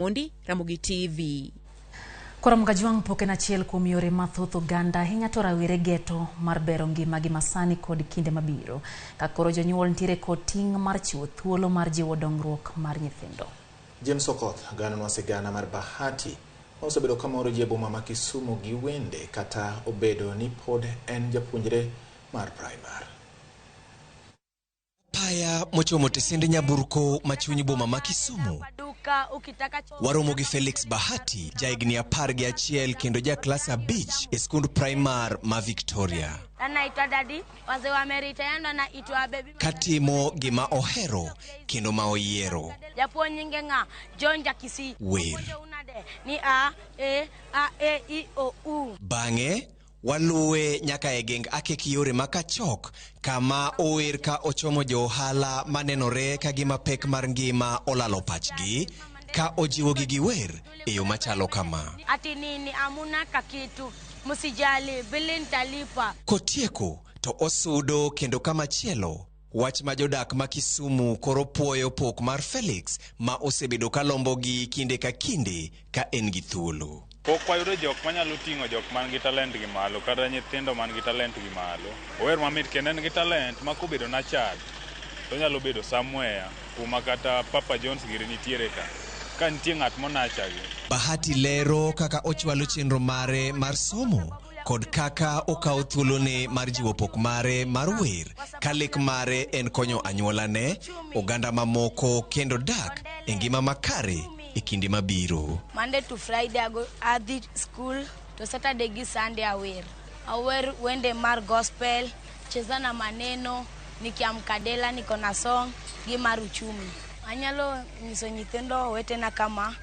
Mondi, Ramogi TV. Koram Gajuang poken achiel kuom yore mathoth oganda hinya to rawere geto mar bero ngimagi masani kod kinde mabiro. Ka koro jonyuol ntiere kod ting' mar chiwo thuolo mar jiwo dongruok mar nyithindo. James Okoth, gana wa sigana mar Bahati, osebedo kamoro ji e boma ma Kisumu gi wende kata obedo ni pod en japuonjre mar primar. Paya mochomo tesende Nyaburko machuny boma ma Kisumu. Waromo gi Felix Bahati, jaigni 11 kendo ja klas 5 e skund primar ma Victoria. Katimo gima ohero kendo ma oyiero. Wer. Bang'e waluwe nyaka e geng Akekiyore makachok kama ower ka ochomo jo ohala manenore ka gima pek mar ngima olalo pachgi ka ojiwo gi wer e yo machalo kama. Ati nini amuna kakitu musijali bilin talipa. Kotieko to osudo kendo kama chielo wach ma jodak ma Kisumu koro puoyo pok mar Felix ma osebedo kalombo gi kinde ka kinde ka en gi thuolo. Pok wayudo jok manyalo ting'o jok man gi talent gi malo kata nyithindo man gi talent gi malo. Ower mamit kendo en gi talent ma kobedo na chad to nyalo bedo somewhere kuma kata Papa John's giri nitiere ka nitie ng'at monachagi. Bahati lero kaka ochwalo chenro mare mar somo kod kaka okawo thuolone mar jiwo pok mare mar wer ka lek mare en konyo anyuolane, oganda mamoko kendo dak e ngima makare e kinde mabiro. Monday to Friday I go at the school, to Saturday gi Sunday awer wende mar gospel, cheza na maneno, nikiamkadela niko na song gi mar uchumi. Anyalo nyiso nyithindo wetena kama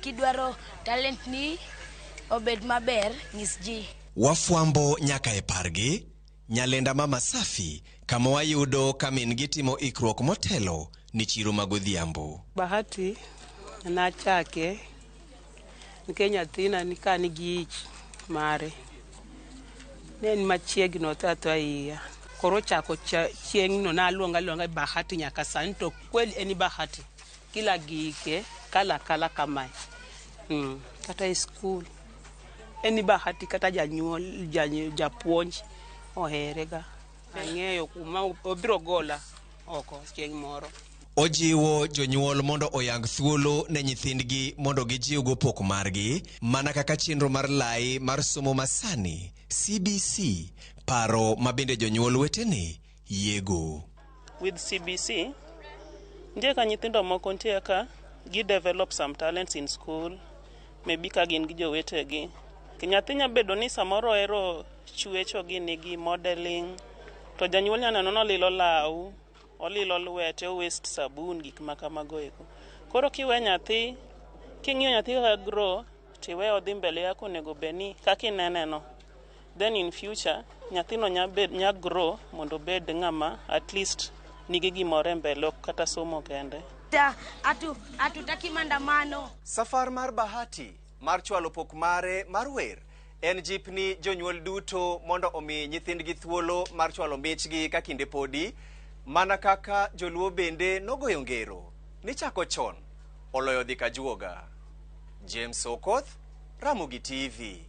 kidwaro talent ni obed maber nyis ji. Wafwambo nyaka e pargi, Nyalenda Mama Safi kama wayudo kamin gitimo ikruok motelo ni chiro magodhiambo. Bahati na chake nikenya tina nikani gi ich mare nen machiegno tato iya koro chako chieng no na luonga Bahati nyaka santo kweli eni Bahati kila gike kala kama kata e school eni Bahati kata janyuol japuonj oherega ang'eyo kuma obiro gola oko chieng moro. Ojiwo jonyuol mondo oyang thuolo ne nyithindgi mondo gijiwgo pok margi mana kaka chenro mar lai mar somo masani CBC paro mabende jonyuol wetene yego. With CBC ndiye ka nyithindo moko ntie ka gi develop some talents in school, maybe ka gin gi jowetegi. Nyathi bedo ni samoro ero chwecho gi modeling to janyuol nyanano lilo law olilo lwete waste sabun gik makamago eko. Koro kiwe nyathi king'iyo nyathi ka grow tiwe odhi mbele yako nego beni kaki neneno, then in future nyathino nya grow mondo bed ng'ama at least nigi gimore mbele kata somo kende. Atutaki mandamano. Safar mar Bahati mar chwalo pok mare mar wer en jipni jonyuol duto mondo omi nyithindgi thuolo mar chwalo michgi ka kinde podi, mana kaka joluo bende nogoyo ngero ni chako chon oloyo dhi kajuoga. James Okoth, Ramogi TV.